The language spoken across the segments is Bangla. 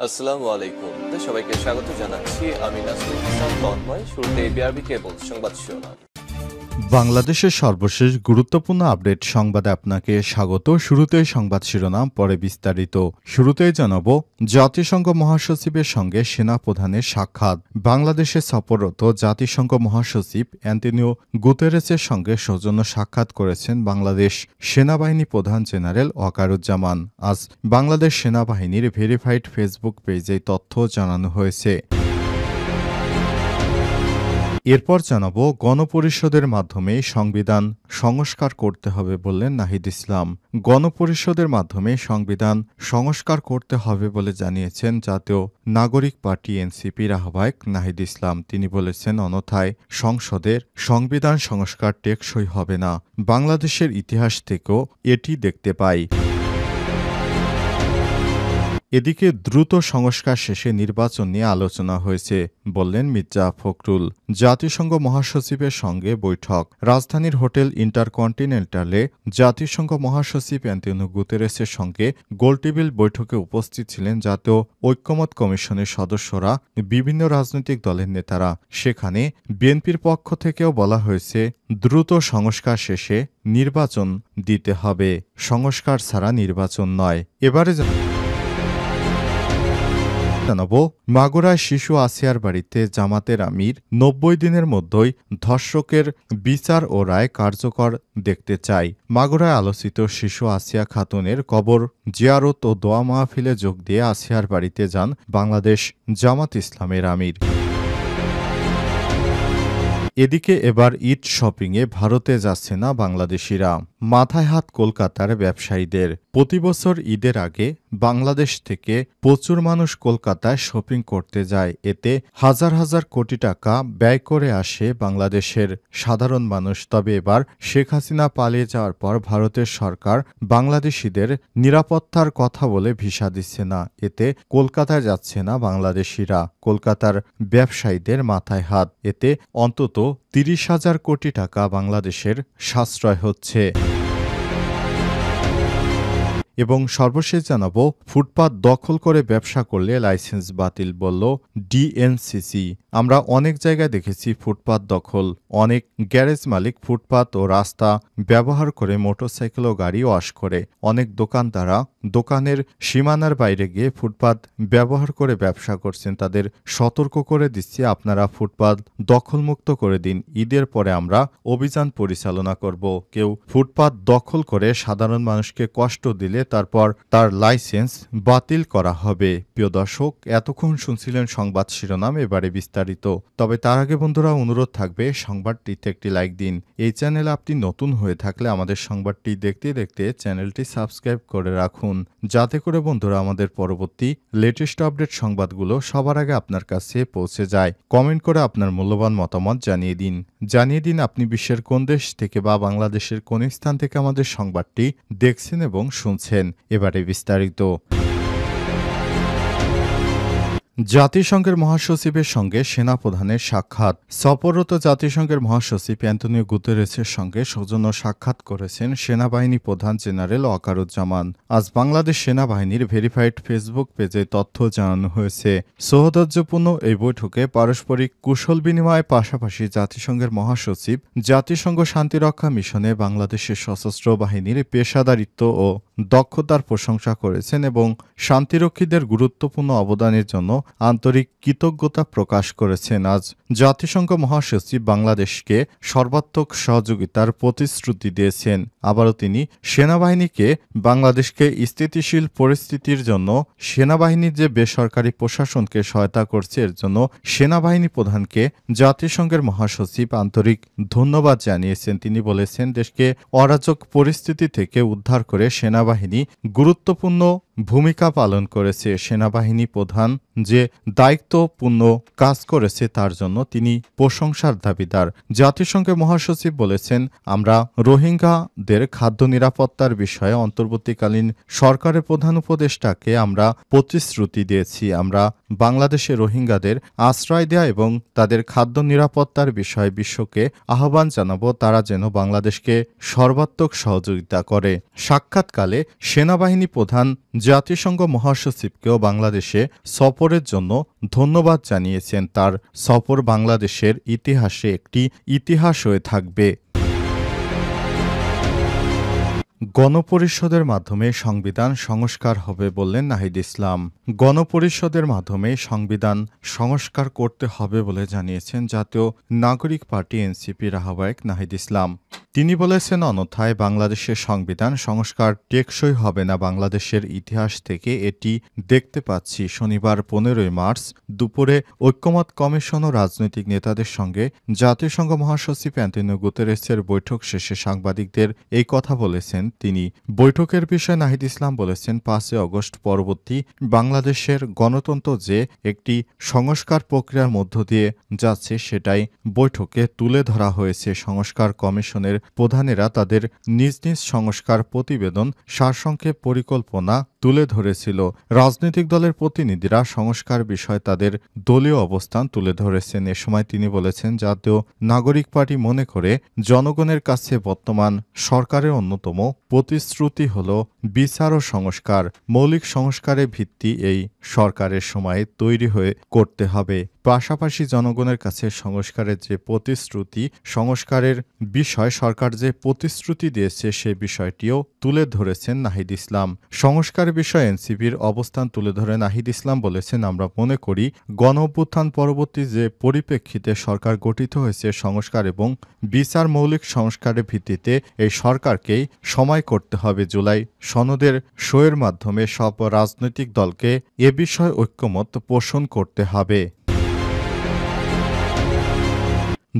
আসসালামু আলাইকুম। সবাইকে স্বাগত জানাচ্ছি। আমি নাসরুল ইসলাম তন্ময়। শুরুতে বিআরবি কেবল সংবাদ শিরোনাম। বাংলাদেশের সর্বশেষ গুরুত্বপূর্ণ আপডেট সংবাদে আপনাকে স্বাগত। শুরুতেই সংবাদ শিরোনাম, পরে বিস্তারিত। শুরুতেই জানাব, জাতিসংঘ মহাসচিবের সঙ্গে সেনা প্রধানের সাক্ষাৎ। বাংলাদেশে সফররত জাতিসংঘ মহাসচিব অ্যান্টনিও গুতেরেসের সঙ্গে সৌজন্য সাক্ষাৎ করেছেন বাংলাদেশ সেনাবাহিনী প্রধান জেনারেল ওয়াকারুজ্জামান। আজ বাংলাদেশ সেনাবাহিনীর ভেরিফাইড ফেসবুক পেজে তথ্য জানানো হয়েছে। এরপর জানাব, গণপরিষদের মাধ্যমে সংবিধান সংস্কার করতে হবে বললেন নাহিদ ইসলাম। গণপরিষদের মাধ্যমে সংবিধান সংস্কার করতে হবে বলে জানিয়েছেন জাতীয় নাগরিক পার্টি এনসিপির আহ্বায়ক নাহিদ ইসলাম। তিনি বলেছেন, অন্যথায় সংসদের সংবিধান সংস্কার টেকসই হবে না। বাংলাদেশের ইতিহাস থেকেও এটি দেখতে পাই। এদিকে দ্রুত সংস্কার শেষে নির্বাচন নিয়ে আলোচনা হয়েছে বললেন মির্জা ফখরুল। জাতিসংঘ মহাসচিবের সঙ্গে বৈঠক। রাজধানীর হোটেল ইন্টারকন্টিনেন্টালে জাতিসংঘ মহাসচিব অ্যান্টনিও গুতেরেসের সঙ্গে গোলটেবিল বৈঠকে উপস্থিত ছিলেন জাতীয় ঐক্যমত্য কমিশনের সদস্যরা, বিভিন্ন রাজনৈতিক দলের নেতারা। সেখানে বিএনপির পক্ষ থেকেও বলা হয়েছে, দ্রুত সংস্কার শেষে নির্বাচন দিতে হবে, সংস্কার ছাড়া নির্বাচন নয়। এবারে জানাবো, মাগুরায় শিশু আসিয়ার বাড়িতে জামাতের আমির ৯০ দিনের মধ্যেই ধর্ষকের বিচার ও রায় কার্যকর দেখতে চাই। মাগুরায় আলোচিত শিশু আসিয়া খাতুনের কবর জিয়ারত ও দোয়া মাহফিলে যোগ দিয়ে আসিয়ার বাড়িতে যান বাংলাদেশ জামাত ইসলামের আমির। এদিকে এবার ঈদ শপিংয়ে ভারতে যাচ্ছে না বাংলাদেশিরা। মাথায় হাত কলকাতার ব্যবসায়ীদের। প্রতিবছর ঈদের আগে বাংলাদেশ থেকে প্রচুর মানুষ কলকাতায় শপিং করতে যায়। এতে হাজার হাজার কোটি টাকা ব্যয় করে আসে বাংলাদেশের সাধারণ মানুষ। তবে এবার শেখ হাসিনা পালিয়ে যাওয়ার পর ভারতের সরকার বাংলাদেশিদের নিরাপত্তার কথা বলে ভিসা দিচ্ছে না। এতে কলকাতায় যাচ্ছে না বাংলাদেশিরা। কলকাতার ব্যবসায়ীদের মাথায় হাত। এতে অন্তত ৩০,০০০ কোটি টাকা বাংলাদেশের সাশ্রয় হচ্ছে। এবং সর্বশেষ জানাবো, ফুটপাত দখল করে ব্যবসা করলে লাইসেন্স বাতিল বলল ডিএনসিসি। আমরা অনেক জায়গায় দেখেছি ফুটপাত দখল। অনেক গ্যারেজ মালিক ফুটপাত ও রাস্তা ব্যবহার করে মোটরসাইকেল ও গাড়ি ওয়াশ করে। অনেক দোকানদাররা দোকানের সীমানার বাইরে গিয়ে ফুটপাত ব্যবহার করে ব্যবসা করছেন। তাদের সতর্ক করে দিচ্ছি, আপনারা ফুটপাত দখলমুক্ত করে দিন। ঈদের পরে আমরা অভিযান পরিচালনা করব। কেউ ফুটপাত দখল করে সাধারণ মানুষকে কষ্ট দিলে তারপর তার লাইসেন্স বাতিল করা হবে। প্রিয় দর্শক, এতক্ষণ শুনছিলেন সংবাদ শিরোনাম, এবারে বিস্তারিত। তবে তার আগে বন্ধুরা, অনুরোধ থাকবে সংবাদটিতে একটি লাইক দিন। এই চ্যানেলে আপনি নতুন হয়ে থাকলে আমাদের সংবাদটি দেখতে দেখতে চ্যানেলটি সাবস্ক্রাইব করে রাখুন, যাতে করে বন্ধুরা আমাদের পরবর্তী লেটেস্ট আপডেট সংবাদগুলো সবার আগে আপনার কাছে পৌঁছে যায়। কমেন্ট করে আপনার মূল্যবান মতামত জানিয়ে দিন আপনি বিশ্বের কোন দেশ থেকে বা বাংলাদেশের কোন স্থান থেকে আমাদের সংবাদটি দেখছেন এবং শুনছেন। এবারে বিস্তারিত। জাতিসংঘের মহাসচিবের সঙ্গে সেনাপ্রধানের সাক্ষাৎ। সফররত জাতিসংঘের মহাসচিব অ্যান্টনিও গুতেরেসের সঙ্গে সৌজন্য সাক্ষাৎ করেছেন সেনাবাহিনী প্রধান জেনারেল ওয়াকারুজ্জামান। আজ বাংলাদেশ সেনাবাহিনীর ভেরিফাইড ফেসবুক পেজে তথ্য জানানো হয়েছে। সৌহার্দ্যপূর্ণ এই বৈঠকে পারস্পরিক কুশল বিনিময়ের পাশাপাশি জাতিসংঘের মহাসচিব জাতিসংঘ শান্তিরক্ষা মিশনে বাংলাদেশের সশস্ত্র বাহিনীর পেশাদারিত্ব ও দক্ষতার প্রশংসা করেছেন এবং শান্তিরক্ষীদের গুরুত্বপূর্ণ অবদানের জন্য আন্তরিক কৃতজ্ঞতা প্রকাশ করেছেন। আজ জাতিসংঘ মহাসচিব বাংলাদেশকে সর্বাত্মক সহযোগিতার প্রতিশ্রুতি দিয়েছেন। আবারও তিনি সেনাবাহিনীকে বাংলাদেশকে স্থিতিশীল পরিস্থিতির জন্য সেনাবাহিনীর যে বেসরকারি প্রশাসনকে সহায়তা করছে এর জন্য সেনাবাহিনী প্রধানকে জাতিসংঘের মহাসচিব আন্তরিক ধন্যবাদ জানিয়েছেন। তিনি বলেছেন, দেশকে অরাজক পরিস্থিতি থেকে উদ্ধার করে সেনাবাহিনী গুরুত্বপূর্ণ ভূমিকা পালন করেছে। সেনাবাহিনী প্রধান যে দায়িত্বপূর্ণ কাজ করেছে তার জন্য তিনি প্রশংসার দাবিদার। জাতিসংঘের মহাসচিব বলেছেন, আমরা রোহিঙ্গাদের খাদ্য নিরাপত্তার বিষয়ে অন্তর্বর্তীকালীন সরকারের প্রধান উপদেষ্টাকে আমরা প্রতিশ্রুতি দিয়েছি। আমরা বাংলাদেশে রোহিঙ্গাদের আশ্রয় দেয়া এবং তাদের খাদ্য নিরাপত্তার বিষয়ে বিশ্বকে আহ্বান জানাবো, তারা যেন বাংলাদেশকে সর্বাত্মক সহযোগিতা করে। সাক্ষাৎকালে সেনাবাহিনী প্রধান জাতিসংঘ মহাসচিবকেও বাংলাদেশে সফরের জন্য ধন্যবাদ জানিয়েছেন। তার সফর বাংলাদেশের ইতিহাসে একটি ইতিহাস হয়ে থাকবে। গণপরিষদের মাধ্যমে সংবিধান সংস্কার হবে বললেন নাহিদ ইসলাম। গণপরিষদের মাধ্যমে সংবিধান সংস্কার করতে হবে বলে জানিয়েছেন জাতীয় নাগরিক পার্টি এনসিপির আহ্বায়ক নাহিদ ইসলাম। তিনি বলেছেন, অন্যথায় বাংলাদেশের সংবিধান সংস্কার টেকসই হবে না। বাংলাদেশের ইতিহাস থেকে এটি দেখতে পাচ্ছি। শনিবার 15 মার্চ দুপুরে ঐক্যমত কমিশন ও রাজনৈতিক নেতাদের সঙ্গে জাতিসংঘ মহাসচিব অ্যান্টোনিও গুতেরেসের বৈঠক শেষে সাংবাদিকদের এই কথা বলেছেন তিনি। বৈঠকের বিষয়ে নাহিদ ইসলাম বলেছেন, 5 আগস্ট পরবর্তী বাংলাদেশের গণতন্ত্র যে একটি সংস্কার প্রক্রিয়ার মধ্য দিয়ে যাচ্ছে সেটাই বৈঠকে তুলে ধরা হয়েছে। সংস্কার কমিশনের প্রধানেরা তাদের নিজ নিজ সংস্কার প্রতিবেদন, সারসংক্ষেপ পরিকল্পনা তুলে ধরেছিল। রাজনৈতিক দলের প্রতিনিধিরা সংস্কার বিষয়ে তাদের দলীয় অবস্থান তুলে ধরেছেন। এ সময় তিনি বলেছেন, জাতীয় নাগরিক পার্টি মনে করে জনগণের কাছে বর্তমান সরকারের অন্যতম প্রতিশ্রুতি হল বিচার ও সংস্কার। মৌলিক সংস্কারের ভিত্তি এই সরকারের সময়ে তৈরি হয়ে করতে হবে। পাশাপাশি জনগণের কাছে সংস্কারের যে প্রতিশ্রুতি, সংস্কারের বিষয় সরকার যে প্রতিশ্রুতি দিয়েছে সে বিষয়টিও তুলে ধরেছেন নাহিদ ইসলাম। সংস্কার বিষয়ে এনসিপির অবস্থান তুলে ধরে নাহিদ ইসলাম বলেছেন, আমরা মনে করি গণ অভ্যুত্থান পরবর্তী যে পরিপ্রেক্ষিতে সরকার গঠিত হয়েছে, সংস্কার এবং বিচার মৌলিক সংস্কারের ভিত্তিতে এই সরকারকেই সময় করতে হবে। জুলাই সনদের সইয়ের মাধ্যমে সব রাজনৈতিক দলকে এ বিষয়ে ঐক্যমত পোষণ করতে হবে।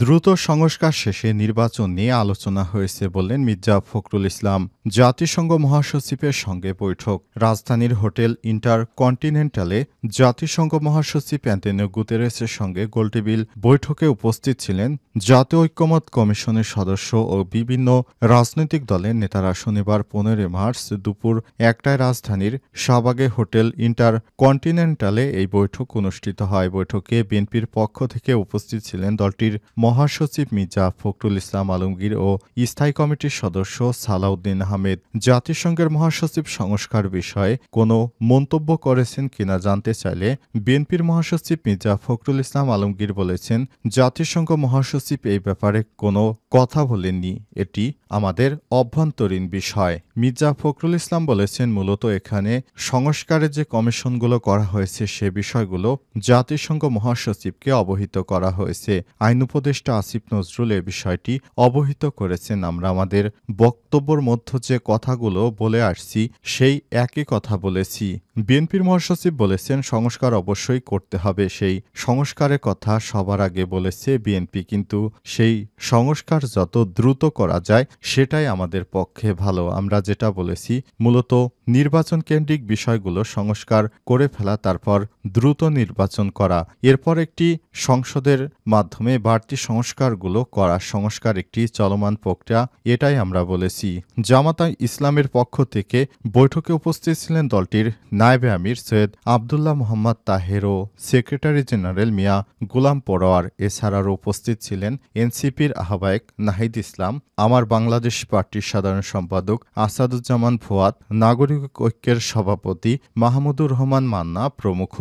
দ্রুত সংস্কার শেষে নির্বাচন নিয়ে আলোচনা হয়েছে বললেন মির্জা ফখরুল ইসলাম। জাতিসংঘ মহাসচিবের সঙ্গে বৈঠক। রাজধানীর হোটেল ইন্টারকন্টিনেন্টালে জাতিসংঘ মহাসচিব অ্যান্টোনিও গুতেরেসের সঙ্গে গোলটেবিল বৈঠকে উপস্থিত ছিলেন জাতীয় ঐক্যমত কমিশনের সদস্য ও বিভিন্ন রাজনৈতিক দলের নেতারা। শনিবার 15 মার্চ দুপুর 1টায় রাজধানীর শাহবাগে হোটেল ইন্টারকন্টিনেন্টালে এই বৈঠক অনুষ্ঠিত হয়। বৈঠকে বিএনপির পক্ষ থেকে উপস্থিত ছিলেন দলটির মহাসচিব মির্জা ফখরুল ইসলাম আলমগীর ও স্থায়ী কমিটির সদস্য সালাউদ্দিন আহমেদ। জাতিসংঘের মহাসচিব সংস্কার বিষয়ে কোনো মন্তব্য করেছেন কিনা জানতে চাইলে বিএনপির মহাসচিব মির্জা ফখরুল ইসলাম আলমগীর বলেছেন, জাতিসংঘ মহাসচিব এই ব্যাপারে কোনো কথা বলেননি, এটি আমাদের অভ্যন্তরীণ বিষয়। মির্জা ফখরুল ইসলাম বলেছেন, মূলত এখানে সংস্কারের যে কমিশনগুলো করা হয়েছে সে বিষয়গুলো জাতিসংঘ মহাসচিবকে অবহিত করা হয়েছে। আইন উপদেষ্টা আসিফ নজরুল এ বিষয়টি অবহিত করেছেন। আমরা আমাদের বক্তব্যের মধ্যে যে কথাগুলো বলে আসছি সেই একই কথা বলেছি। বিএনপির মহাসচিব বলেছেন, সংস্কার অবশ্যই করতে হবে। সেই সংস্কারের কথা সবার আগে বলেছে বিএনপি, কিন্তু সেই সংস্কার যত দ্রুত করা যায় সেটাই আমাদের পক্ষে ভালো। আমরা যেটা বলেছি মূলত নির্বাচন কেন্দ্রিক বিষয়গুলো সংস্কার করে ফেলা, তারপর দ্রুত নির্বাচন করা, এরপর একটি সংসদের মাধ্যমে বাড়তি সংস্কারগুলো করা। সংস্কার একটি চলমান প্রক্রিয়া, এটাই আমরা বলেছি। জামাতা ইসলামের পক্ষ থেকে বৈঠকে উপস্থিত ছিলেন দলটির নায়েবে আমির সৈয়দ আবদুল্লাহ মোহাম্মদ তাহের ও সেক্রেটারি জেনারেল মিয়া গোলাম পরোয়ার। এছাড়াও উপস্থিত ছিলেন এনসিপির আহ্বায়ক নাহিদ ইসলাম, আমার বাংলাদেশ পার্টির সাধারণ সম্পাদক আসাদুজ্জামান ফুয়াদ, নাগরিক ঐক্যের সভাপতি মাহমুদুর রহমান মান্না প্রমুখ।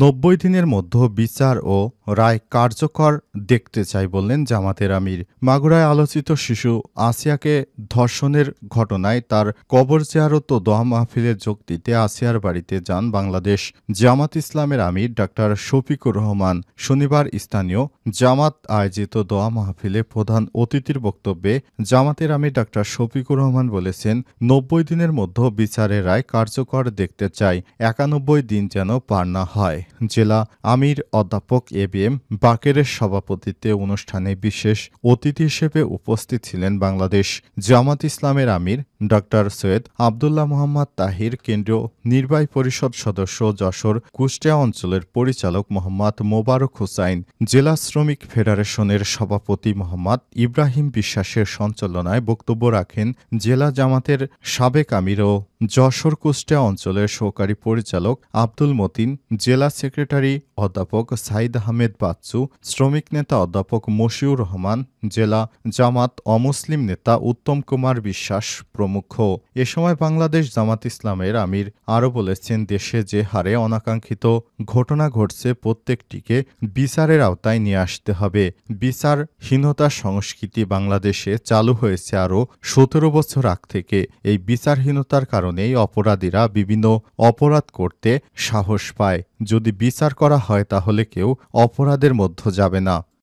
90 দিনের মধ্যে বিচার ও রায় কার্যকর দেখতে চাই বললেন জামাতের আমির। মাগুরায় আলোচিত শিশু আসিয়াকে ধর্ষণের ঘটনায় তার কবর জিয়ারত ও দোয়া মাহফিলে যোগ দিতে আসিয়ার বাড়িতে যান বাংলাদেশ জামাত ইসলামের আমির ডাক্তার শফিকুর রহমান। শনিবার স্থানীয় জামাত আয়োজিত দোয়া মাহফিলে প্রধান অতিথির বক্তব্যে জামাতের আমির ডাক্তার শফিকুর রহমান বলেছেন, 90 দিনের মধ্যে বিচারের রায় কার্যকর দেখতে চাই, 91 দিন যেন পার না হয়। জেলা আমির অধ্যাপক এবিএম বাকেরের সভাপতিত্বে অনুষ্ঠানে বিশেষ অতিথি হিসেবে উপস্থিত ছিলেন বাংলাদেশ জামাত ইসলামের আমির ডক্টর সৈয়দ আবদুল্লাহ মোহাম্মদ তাহির, কেন্দ্রীয় নির্বাহী পরিষদ সদস্য, যশোর কুষ্টিয়া অঞ্চলের পরিচালক মোহাম্মদ মোবারক হোসাইন, জেলা শ্রমিক ফেডারেশনের সভাপতি মোহাম্মদ ইব্রাহিম বিশ্বাসের সঞ্চালনায় বক্তব্য রাখেন জেলা জামাতের সাবেক আমির ও যশোর কুষ্টিয়া অঞ্চলের সহকারী পরিচালক আব্দুল মতিন, জেলা সেক্রেটারি অধ্যাপক সাইদ আহমেদ বাচ্চু, শ্রমিক নেতা অধ্যাপক মশিউর রহমান, জেলা জামাত অমুসলিম নেতা উত্তম কুমার বিশ্বাস প্রমুখ। প্রমুখ। এ সময় বাংলাদেশ জামাত ইসলামের আমির আরও বলেছেন, দেশে যে হারে অনাকাঙ্ক্ষিত ঘটনা ঘটছে প্রত্যেকটিকে বিচারের আওতায় নিয়ে আসতে হবে। বিচারহীনতার সংস্কৃতি বাংলাদেশে চালু হয়েছে আরও ১৭ বছর আগ থেকে। এই বিচারহীনতার কারণেই অপরাধীরা বিভিন্ন অপরাধ করতে সাহস পায়। যদি বিচার করা হয় তাহলে কেউ অপরাধের মধ্যে যাবে না।